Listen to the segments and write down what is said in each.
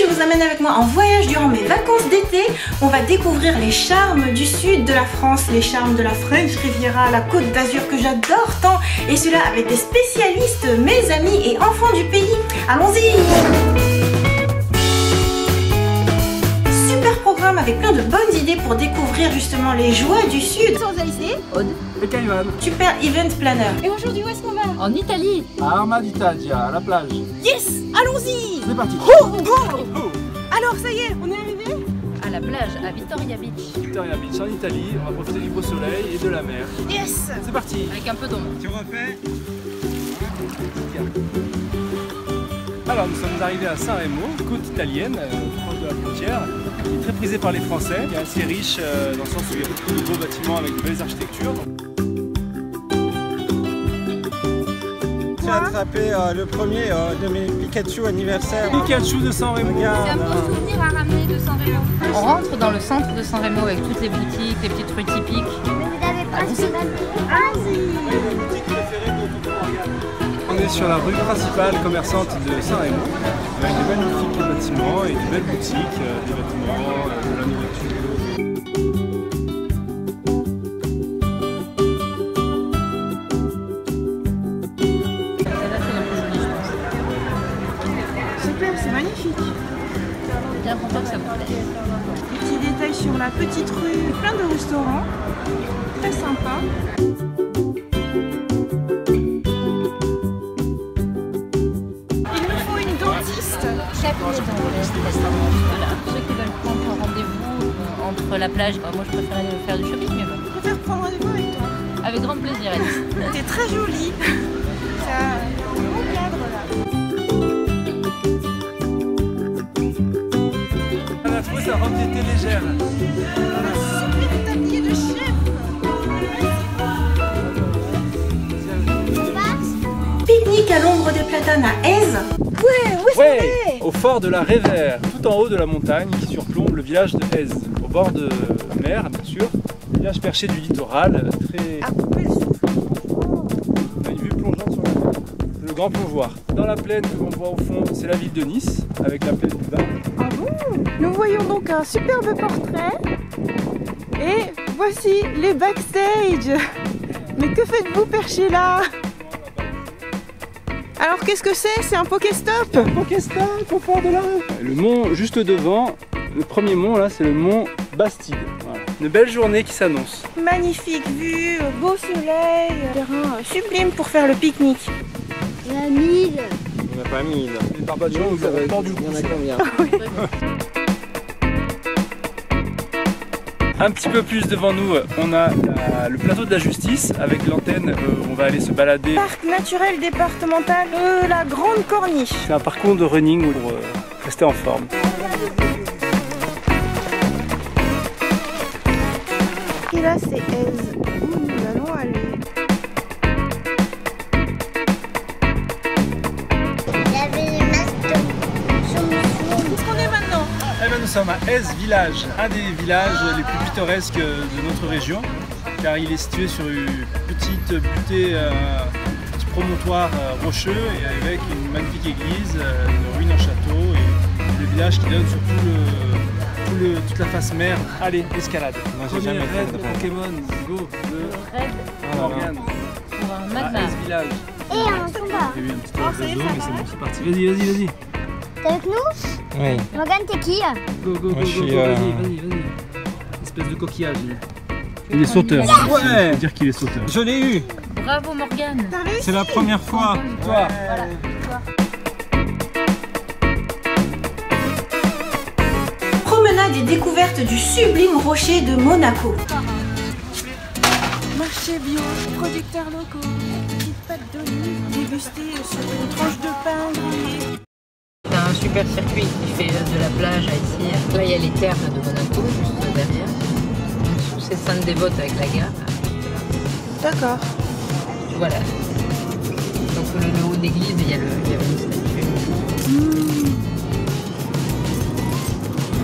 je vous amène avec moi en voyage durant mes vacances d'été. On va découvrir les charmes du sud de la France, les charmes de la French Riviera, la Côte d'Azur que j'adore tant, et cela avec des spécialistes, mes amis et enfants du pays. Allons-y! Super programme avec plein de bonnes idées pour découvrir justement les joies du sud. Sans ici, Aude. Et Caïman. Super event planner. Et aujourd'hui, où est-ce qu'on va? En Italie. À Arma d'Italia, à la plage. Yes! Allons-y! C'est parti. Alors ça y est, on est arrivé À la plage, à Vittoria Beach. Victoria Beach en Italie, on va profiter du beau soleil et de la mer. Yes! C'est parti. Avec un peu d'ombre. Tu refais. Alors nous sommes arrivés à San Remo, côte italienne, proche de la frontière, qui est très prisée par les Français, qui est assez riche dans le sens où il y a beaucoup de beaux bâtiments avec de belles architectures. J'ai attrapé le premier de mes Pikachu anniversaire. Pikachu de San Remo. C'est un beau souvenir à ramener de San Remo. On rentre dans le centre de San Remo avec toutes les boutiques, les petites rues typiques. Mais vous n'avez pas de On est sur la rue principale commerçante de San Remo, avec des magnifiques bâtiments et de belles boutiques, des vêtements, de la nourriture. Super, c'est magnifique. Bien content que ça vous plaise. Petit détail sur la petite rue, plein de restaurants, très sympa. Il me faut une dentiste. Voilà. Ceux qui veulent prendre un rendez-vous entre la plage, moi je préférais faire du shopping, mais bon. Je préfère prendre rendez-vous avec toi. Avec grand plaisir, Alice. T'es très jolie. Ça a un bon cadre là. On a trouvé sa robe d'été légère. Super tablier de chef. Pique-nique à l'ombre des platanes à Aise. Ouais, où est-ce qu'on est? Au fort de la Révère, tout en haut de la montagne qui surplombe le village de Aise, au bord de mer bien sûr. Village perché du littoral, très... À couper le souffle. On a une vue plongeante sur la mer. Le grand plongeoir. Dans la plaine que l'on voit au fond, c'est la ville de Nice, avec la plaine du Var. Ah bon? Nous voyons donc un superbe portrait. Et voici les backstage. Mais que faites-vous perché là? Alors qu'est-ce que c'est? C'est un Pokéstop? Pokéstop au fort de la rue. Le mont juste devant, le premier mont là, c'est le mont Bastide. Voilà. Une belle journée qui s'annonce. Magnifique vue, beau soleil, terrain sublime pour faire le pique-nique. Il y en a 1000. On n'a pas mis. Les Barbadians nous auront tordu le cou. Il y en a combien? Un petit peu plus devant nous, on a le plateau de la Justice avec l'antenne où on va aller se balader. Parc naturel départemental de la Grande Corniche. C'est un parcours de running pour rester en forme. Et là c'est Aise, où nous allons aller. Il y avait les masques Où est-ce qu'on est maintenant? Eh ben, nous sommes à Aise Village, un des villages les plus pittoresques de notre région, car il est situé sur une petite butée, un petit promontoire rocheux et avec une magnifique église, une ruine en château et le village qui donne sur toute la face mer. Allez, escalade. Moi, j'ai jamais fait raid de de raid. Pokémon, go, Raid Morgane, pour un à magma. Aise Village. et un combat. J'ai eu une petite Oh, heure ça y est, de ça mais c'est va. bon, c'est parti. Vas-y. T'es avec nous? Oui. Morgane, t'es qui? Go, Moi, je suis, vas-y. Espèce de coquillage. Il est sauteur. Ouais. Faut dire qu'il est sauteur. Je l'ai eu. Bravo Morgane. C'est la première fois. Toi. Voilà. Promenade et découverte du sublime rocher de Monaco. Marché bio, producteurs locaux, petites pâtes d'olive, dégustées sur une tranche de pain grillé. C'est un super circuit qui fait de la plage à ici. Là il y a les thermes de Monaco juste derrière. Sous c'est Sainte-Dévote avec la gare. D'accord. Voilà. Donc le haut d'église, il y a une statue.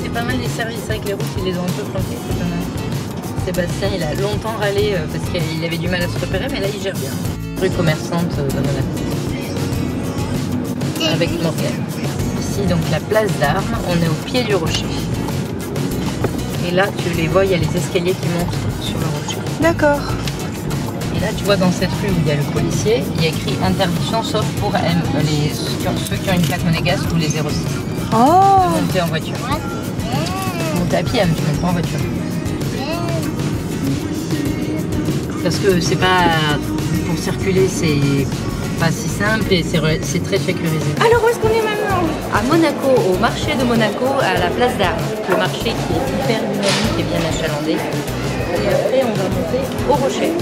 C'est pas mal les services avec les routes, ils les ont un peu planqués, c'est pas mal. Sébastien, il a longtemps râlé parce qu'il avait du mal à se repérer, mais là il gère bien. Rue commerçante de Monaco. Avec Morgane. Ici donc la place d'Armes, on est au pied du rocher. Et là, tu les vois, il y a les escaliers qui montent sur le rocher. D'accord. Et là, tu vois, dans cette rue où il y a le policier, il y a écrit interdiction sauf pour ceux qui ont une plaque monégasque ou les 06. Oh. De monter en voiture. Monter à pied, mais tu montes pas en voiture. Parce que c'est pas... Pour circuler, c'est pas si simple et c'est très sécurisé. Alors où est-ce qu'on est maintenant? À Monaco, au marché de Monaco, à la place d'Armes. Le marché qui est hyper dynamique et bien achalandé. Et après, on va monter au rocher.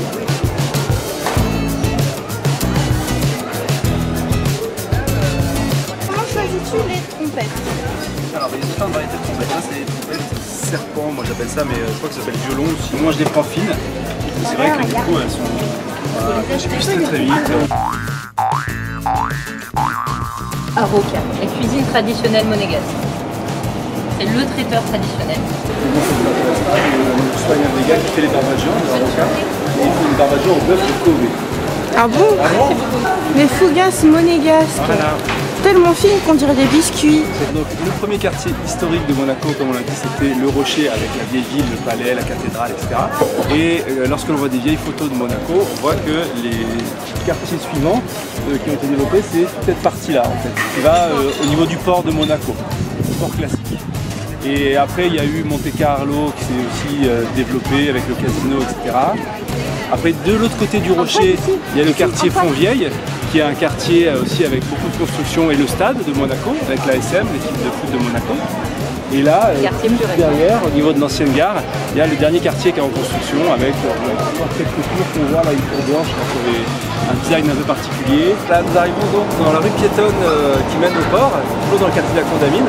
Comment choisis-tu les trompettes? Alors, il y a différentes variétés de trompettes. Là, c'est des trompettes serpent, moi j'appelle ça, mais je crois que ça s'appelle violon aussi. Moi, je les prends fines. C'est vrai que du coup, elles sont. Elles poussent très très vite. Aroca, la cuisine traditionnelle monégasque. C'est le traiteur traditionnel. Soit il y a des gars qui fait les barbadjans, les avocats, et ils font une barbadjan au bœuf de Kobe. Ah bon? Les fougasses monégasques. Voilà. Tellement fines qu'on dirait des biscuits. Donc le premier quartier historique de Monaco, comme on l'a dit, c'était le Rocher avec la vieille ville, le palais, la cathédrale, etc. Et lorsque l'on voit des vieilles photos de Monaco, on voit que les quartiers suivants qui ont été développés, c'est cette partie-là en fait, qui va au niveau du port de Monaco, le port classique. Et après, il y a eu Monte Carlo qui s'est aussi développé avec le casino, etc. Après, de l'autre côté du Rocher, il y a le quartier Fontvieille, qui est un quartier aussi avec beaucoup de construction, et le stade de Monaco, avec l'ASM, l'équipe de foot de Monaco. Et là, derrière, au niveau de l'ancienne gare, il y a le dernier quartier qui est en construction, avec quelques tours qu'on voit là, une tour blanche, un design un peu particulier. Là, nous arrivons donc dans la rue piétonne qui mène au port, toujours dans le quartier de la Condamine.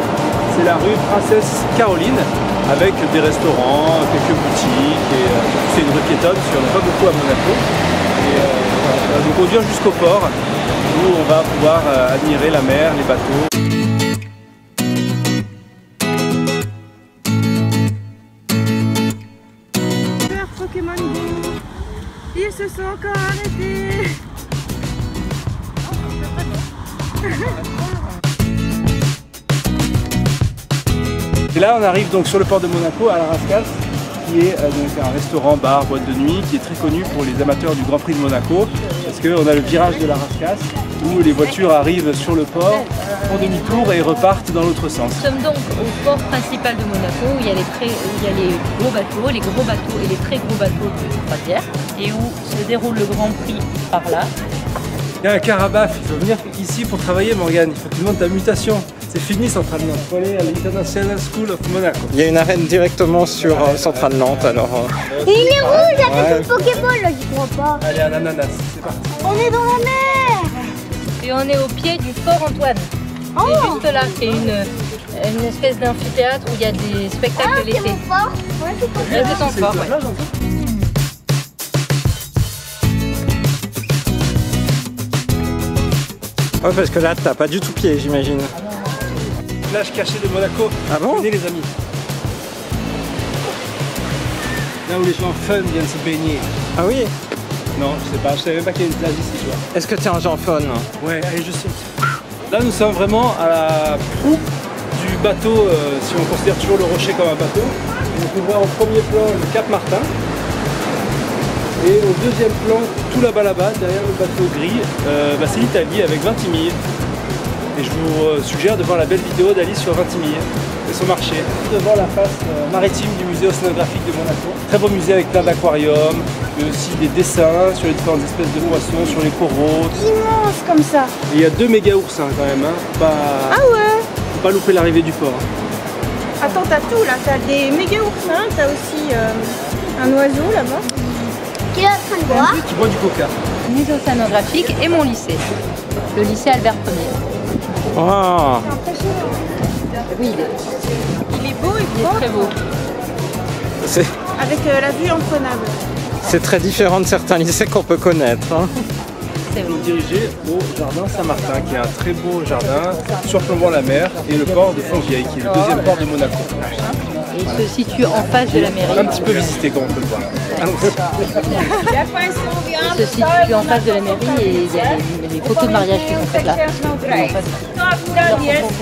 C'est la rue Princesse Caroline, avec des restaurants, quelques boutiques, et c'est une rue piétonne, parce qu'il n'y en a pas beaucoup à Monaco. Et donc on vient jusqu'au port, où on va pouvoir admirer la mer, les bateaux. Pokémon Go, ils se sont encore arrêtés. Et là on arrive donc sur le port de Monaco à la Rascasse, qui est donc un restaurant, bar, boîte de nuit qui est très connu pour les amateurs du Grand Prix de Monaco, parce qu'on a le virage de la Rascasse où les voitures arrivent sur le port, font demi-tour et repartent dans l'autre sens. Nous sommes donc au port principal de Monaco où il y a les gros bateaux et les très gros bateaux de croisière, et où se déroule le Grand Prix par là. Il y a un Carabaf, il faut venir ici pour travailler, Morgane, il faut que tu montes ta mutation. C'est fini Centrale Nantes, il faut aller à l'International School of Monaco. Il y a une arène directement sur Centrale Nantes alors. Et il est rouge avec le Pokéball là, j'y crois pas. Allez, un ananas, c'est parti. On est dans la mer. Et on est au pied du Fort Antoine. C'est juste là, c'est une espèce d'amphithéâtre où il y a des spectacles l'été. C'est mon fort. Ouais, c'est pour Là, de ton fort, ouais. Ouais, parce que là t'as pas du tout pied j'imagine. Plage cachée de Monaco. Ah bon? Venez les amis. Là où les gens fun viennent se baigner. Ah oui? Non, je sais pas, je savais même pas qu'il y avait une plage ici, tu vois. Est-ce que t'es un genre fun? Ouais, allez, je saute. Là, nous sommes vraiment à la proue du bateau, si on considère toujours le Rocher comme un bateau. Donc on voit en premier plan le Cap Martin. Et au deuxième plan, tout là-bas, derrière le bateau gris, c'est l'Italie avec Vintimille. Et je vous suggère de voir la belle vidéo d'Alice sur Vintimille et son marché. Devant la face maritime du musée océanographique de Monaco. Très beau musée avec plein d'aquariums, mais aussi des dessins sur les différentes espèces de poissons, sur les coraux. Immense comme ça. Et il y a 2 méga oursins quand même, hein. Ah ouais. Faut pas louper l'arrivée du port. Attends, t'as tout là, t'as des méga oursins, t'as aussi un oiseau là-bas. Qui est en train de boire. Qui boit du coca. Musée océanographique et mon lycée, le lycée Albert Ier. Oh. Oui, Il est beau et il est très beau. avec la vue imprenable. C'est très différent de certains lycées qu'on peut connaître. Hein. C'est Nous diriger au jardin Saint-Martin, qui est un très beau jardin surplombant la mer, et le port de Fontvieille, qui est le deuxième port de Monaco. Et il se situe en face de la mairie. Un petit peu visité comme on peut le voir. se situe en face de la mairie et il y a les photos de mariage qui sont faites là.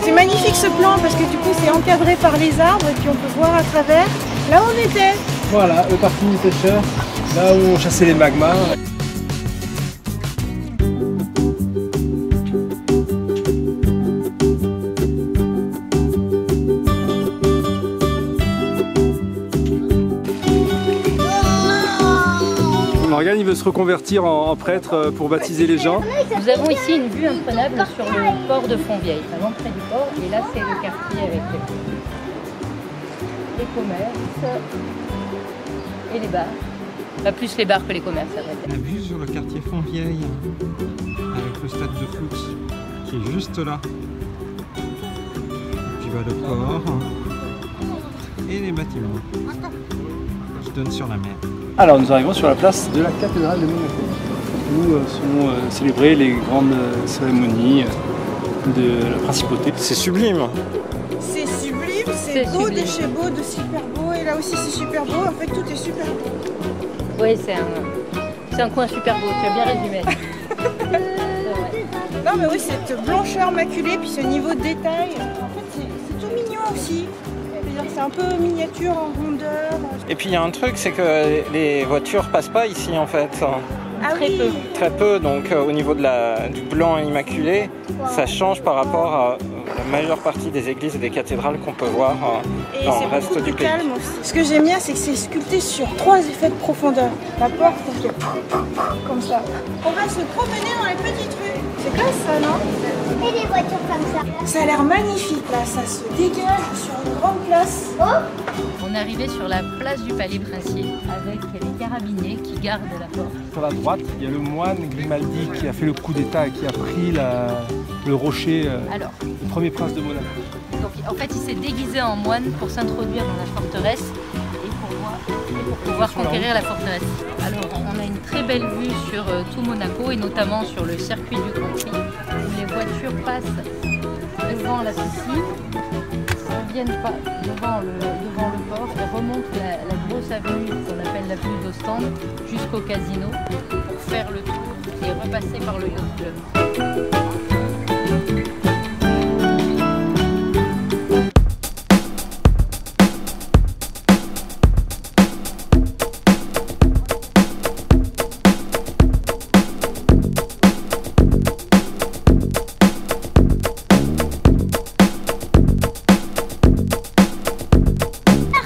C'est magnifique ce plan parce que du coup c'est encadré par les arbres et puis on peut voir à travers. Là où on était. Voilà, le parking des pêcheurs, là où on chassait les magmas. Morgane, il veut se reconvertir en prêtre pour baptiser les gens. Nous avons ici une vue imprenable sur le port de Fontvieille, à l'entrée du port, et là c'est le quartier avec les commerces et les bars. Pas plus les bars que les commerces. La vue sur le quartier Fontvieille avec le stade de foot qui est juste là. Et puis le port et les bâtiments qui donnent sur la mer. Alors nous arrivons sur la place de la cathédrale de Monaco, où sont célébrées les grandes cérémonies de la principauté. C'est sublime. C'est sublime, c'est beau sublime. de chez beau, de super beau et là aussi c'est super beau, en fait tout est super beau. Oui, c'est un coin super beau, tu as bien résumé. Non mais oui, cette blancheur maculée puis ce niveau de détail, en fait c'est tout mignon aussi. C'est un peu miniature en rondeur. Et puis il y a un truc, c'est que les voitures passent pas ici en fait. Ah Très oui. peu. Très peu, donc au niveau du blanc immaculé, ça change par rapport à la majeure partie des églises et des cathédrales qu'on peut voir Et dans c'est le reste beaucoup du plus pays. calme aussi. Ce que j'aime bien, c'est que c'est sculpté sur 3 effets de profondeur. La porte, elle fait comme ça. On va se promener dans les petites rues. C'est classe ça, non? Et des voitures comme ça. Ça a l'air magnifique là, ça se dégage sur une grande place. On est arrivé sur la place du palais princier avec les carabiniers qui gardent la porte. Sur la droite, il y a le moine Grimaldi qui a fait le coup d'état et qui a pris le rocher, Alors, le premier prince de Monaco. donc, en fait, il s'est déguisé en moine pour s'introduire dans la forteresse et pour pouvoir conquérir la forteresse. Alors, on a une très belle vue sur tout Monaco et notamment sur le circuit du Grand Prix où les voitures passent devant la piscine, reviennent pas devant le port et remontent la grosse avenue qu'on appelle l'avenue d'Ostende jusqu'au casino pour faire le tour et repasser par le yacht club.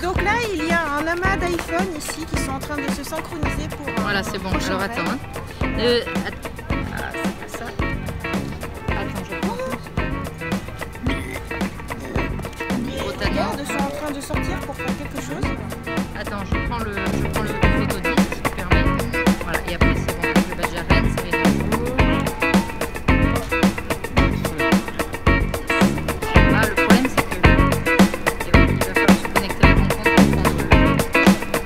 Donc là, il y a un amas d'iPhone ici qui sont en train de se synchroniser pour... Voilà, c'est bon, alors attends. Hein. Ah, c'est pas ça. Attends, je prends Regarde, ils sont en train de sortir pour faire quelque chose. Attends, je prends le photodisque qui permet. Voilà, et après c'est bon, le badge à Rennes, c'est les jours. Ah, le problème c'est que il va falloir se connecter à ton compte pour prendre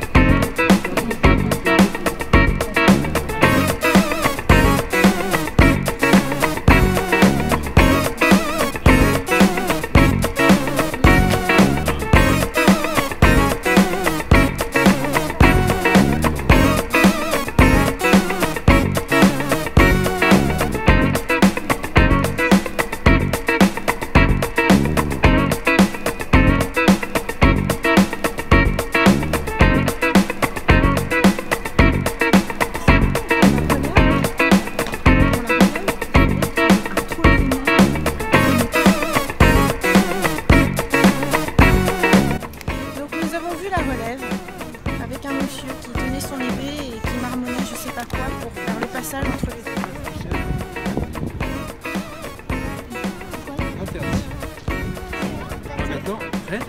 Donc nous avons vu la relève avec un monsieur qui tenait son épée et qui marmonnait je sais pas quoi pour faire le passage entre les deux. Interdit. Maintenant, Red,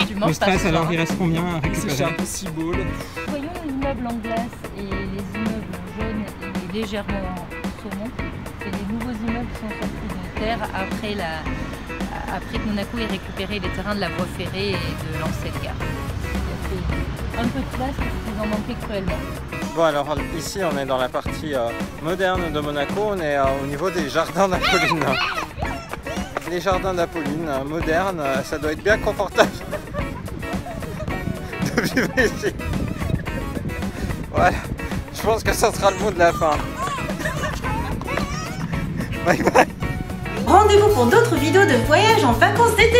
tu Le manges pas stress, ce alors soir. il reste combien à c'est récupérer? un peu si beau. Voyons l'immeuble en glace et les immeubles jaunes et légèrement en saumon. C'est les nouveaux immeubles qui sont sortis de terre après que Monaco ait récupéré les terrains de la voie ferrée et de l'ancienne gare. Il y a un peu de place parce qu'ils en manquaient cruellement. Bon alors ici on est dans la partie moderne de Monaco, on est au niveau des jardins d'Apolline. Les jardins d'Apolline modernes, ça doit être bien confortable de vivre ici. Voilà, je pense que ça sera le mot de la fin. Bye bye. Rendez-vous pour d'autres vidéos de voyage en vacances d'été.